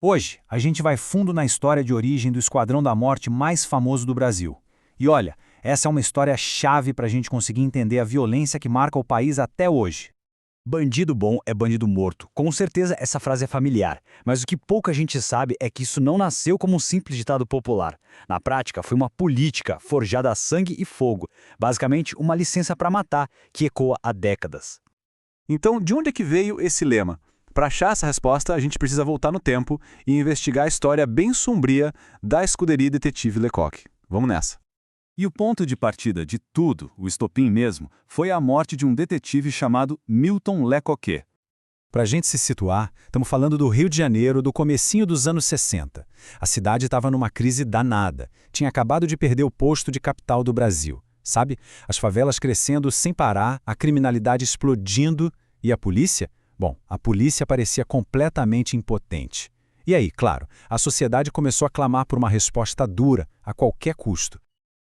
Hoje, a gente vai fundo na história de origem do Esquadrão da Morte mais famoso do Brasil. E olha, essa é uma história chave para a gente conseguir entender a violência que marca o país até hoje. Bandido bom é bandido morto. Com certeza essa frase é familiar, mas o que pouca gente sabe é que isso não nasceu como um simples ditado popular. Na prática, foi uma política forjada a sangue e fogo, basicamente uma licença para matar, que ecoa há décadas. Então, de onde é que veio esse lema? Para achar essa resposta, a gente precisa voltar no tempo e investigar a história bem sombria da escuderia Detetive Lecoq. Vamos nessa. E o ponto de partida de tudo, o estopim mesmo, foi a morte de um detetive chamado Milton Lecoq. Para a gente se situar, estamos falando do Rio de Janeiro do comecinho dos anos 60. A cidade estava numa crise danada. Tinha acabado de perder o posto de capital do Brasil. Sabe? As favelas crescendo sem parar, a criminalidade explodindo e a polícia? Bom, a polícia parecia completamente impotente. E aí, claro, a sociedade começou a clamar por uma resposta dura, a qualquer custo.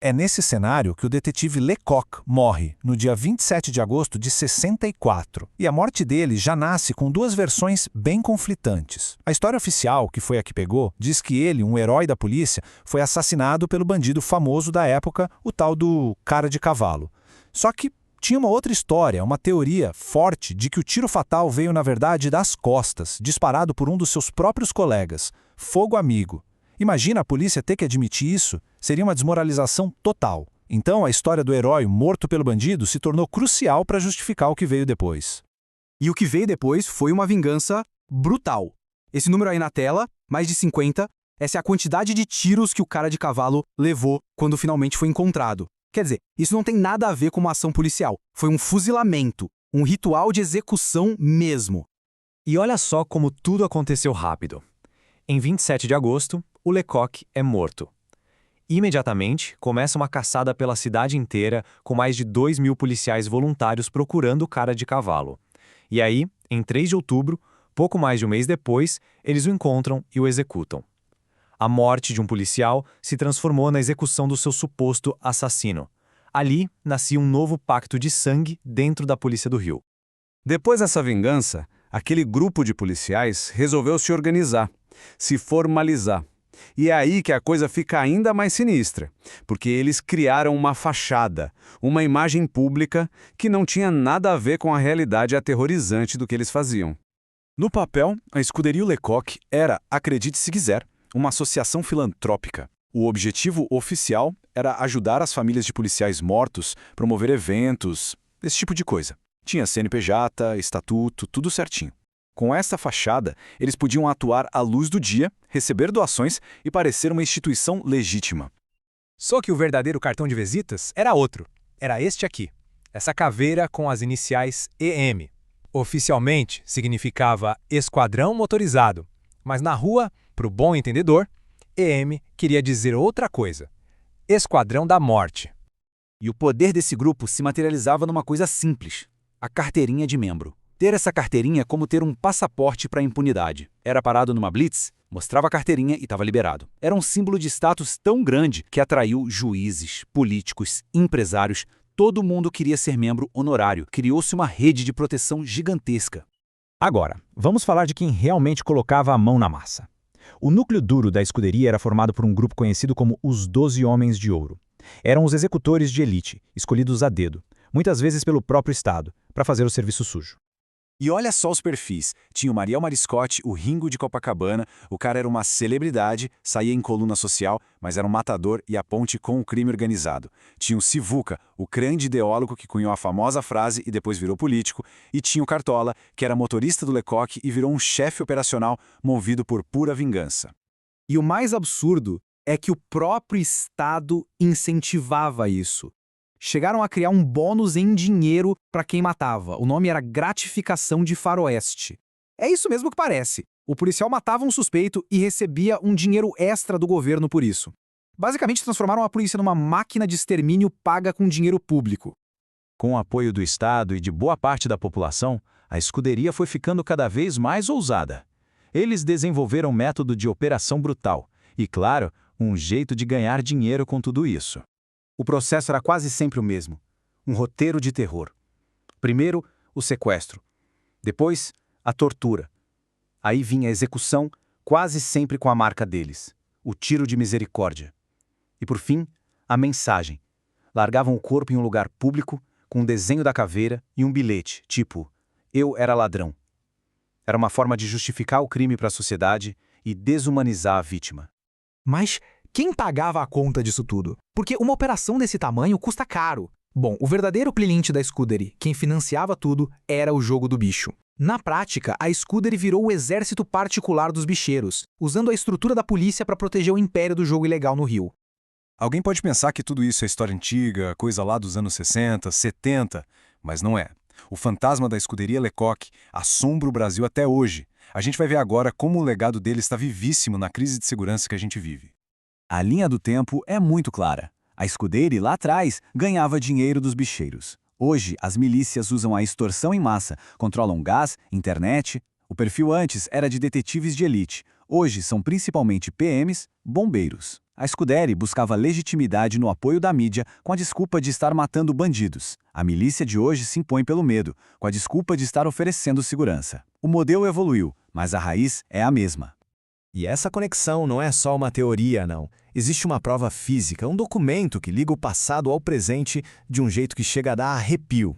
É nesse cenário que o detetive Lecoq morre, no dia 27 de agosto de 64. E a morte dele já nasce com duas versões bem conflitantes. A história oficial, que foi a que pegou, diz que ele, um herói da polícia, foi assassinado pelo bandido famoso da época, o tal do Cara de Cavalo. Só que tinha uma outra história, uma teoria forte de que o tiro fatal veio, na verdade, das costas, disparado por um dos seus próprios colegas. Fogo amigo. Imagina a polícia ter que admitir isso? Seria uma desmoralização total. Então, a história do herói morto pelo bandido se tornou crucial para justificar o que veio depois. E o que veio depois foi uma vingança brutal. Esse número aí na tela, mais de 50, essa é a quantidade de tiros que o Cara de Cavalo levou quando finalmente foi encontrado. Quer dizer, isso não tem nada a ver com uma ação policial. Foi um fuzilamento, um ritual de execução mesmo. E olha só como tudo aconteceu rápido. Em 27 de agosto, o Lecoq é morto. Imediatamente, começa uma caçada pela cidade inteira com mais de 2.000 policiais voluntários procurando o Cara de Cavalo. E aí, em 3 de outubro, pouco mais de um mês depois, eles o encontram e o executam. A morte de um policial se transformou na execução do seu suposto assassino. Ali, nascia um novo pacto de sangue dentro da Polícia do Rio. Depois dessa vingança, aquele grupo de policiais resolveu se organizar, se formalizar. E é aí que a coisa fica ainda mais sinistra, porque eles criaram uma fachada, uma imagem pública que não tinha nada a ver com a realidade aterrorizante do que eles faziam. No papel, a Escuderia Lecoq era, acredite se quiser, uma associação filantrópica. O objetivo oficial era ajudar as famílias de policiais mortos, promover eventos, esse tipo de coisa. Tinha CNPJ, estatuto, tudo certinho. Com essa fachada, eles podiam atuar à luz do dia, receber doações e parecer uma instituição legítima. Só que o verdadeiro cartão de visitas era outro. Era este aqui. Essa caveira com as iniciais EM. Oficialmente, significava Esquadrão Motorizado. Mas na rua, para o bom entendedor, EM queria dizer outra coisa. Esquadrão da Morte. E o poder desse grupo se materializava numa coisa simples: a carteirinha de membro. Ter essa carteirinha é como ter um passaporte para a impunidade. Era parado numa blitz, mostrava a carteirinha e estava liberado. Era um símbolo de status tão grande que atraiu juízes, políticos, empresários. Todo mundo queria ser membro honorário. Criou-se uma rede de proteção gigantesca. Agora, vamos falar de quem realmente colocava a mão na massa. O núcleo duro da escuderia era formado por um grupo conhecido como os 12 Homens de Ouro. Eram os executores de elite, escolhidos a dedo, muitas vezes pelo próprio Estado, para fazer o serviço sujo. E olha só os perfis. Tinha o Mariel Mariscotti, o Ringo de Copacabana. O cara era uma celebridade, saía em coluna social, mas era um matador e a ponte com o crime organizado. Tinha o Sivuca, o grande ideólogo que cunhou a famosa frase e depois virou político. E tinha o Cartola, que era motorista do Lecoq e virou um chefe operacional movido por pura vingança. E o mais absurdo é que o próprio Estado incentivava isso. Chegaram a criar um bônus em dinheiro para quem matava. O nome era gratificação de faroeste. É isso mesmo que parece. O policial matava um suspeito e recebia um dinheiro extra do governo por isso. Basicamente, transformaram a polícia numa máquina de extermínio paga com dinheiro público. Com o apoio do Estado e de boa parte da população, a escuderia foi ficando cada vez mais ousada. Eles desenvolveram um método de operação brutal e, claro, um jeito de ganhar dinheiro com tudo isso. O processo era quase sempre o mesmo. Um roteiro de terror. Primeiro, o sequestro. Depois, a tortura. Aí vinha a execução, quase sempre com a marca deles, o tiro de misericórdia. E por fim, a mensagem. Largavam o corpo em um lugar público, com um desenho da caveira e um bilhete, tipo, eu era ladrão. Era uma forma de justificar o crime para a sociedade e desumanizar a vítima. Mas quem pagava a conta disso tudo? Porque uma operação desse tamanho custa caro. Bom, o verdadeiro cliente da Scudery, quem financiava tudo, era o jogo do bicho. Na prática, a Scudery virou o exército particular dos bicheiros, usando a estrutura da polícia para proteger o império do jogo ilegal no Rio. Alguém pode pensar que tudo isso é história antiga, coisa lá dos anos 60, 70, mas não é. O fantasma da escuderia Lecoq assombra o Brasil até hoje. A gente vai ver agora como o legado dele está vivíssimo na crise de segurança que a gente vive. A linha do tempo é muito clara. A Scudery, lá atrás, ganhava dinheiro dos bicheiros. Hoje, as milícias usam a extorsão em massa, controlam gás, internet. O perfil antes era de detetives de elite. Hoje são principalmente PMs, bombeiros. A Scudery buscava legitimidade no apoio da mídia com a desculpa de estar matando bandidos. A milícia de hoje se impõe pelo medo, com a desculpa de estar oferecendo segurança. O modelo evoluiu, mas a raiz é a mesma. E essa conexão não é só uma teoria, não. Existe uma prova física, um documento que liga o passado ao presente de um jeito que chega a dar arrepio.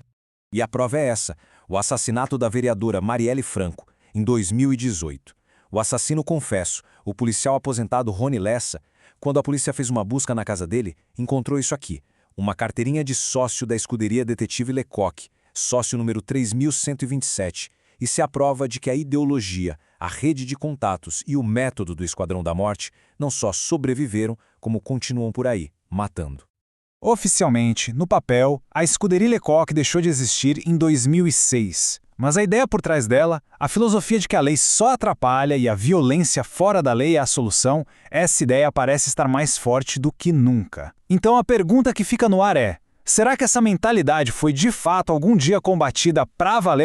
E a prova é essa, o assassinato da vereadora Marielle Franco, em 2018. O assassino confesso, o policial aposentado Rony Lessa, quando a polícia fez uma busca na casa dele, encontrou isso aqui, uma carteirinha de sócio da escuderia Detetive Lecoq, sócio número 3127. Isso é a prova de que a ideologia, a rede de contatos e o método do Esquadrão da Morte não só sobreviveram, como continuam por aí, matando. Oficialmente, no papel, a escuderia Lecoq deixou de existir em 2006. Mas a ideia por trás dela, a filosofia de que a lei só atrapalha e a violência fora da lei é a solução, essa ideia parece estar mais forte do que nunca. Então a pergunta que fica no ar é: será que essa mentalidade foi de fato algum dia combatida pra valer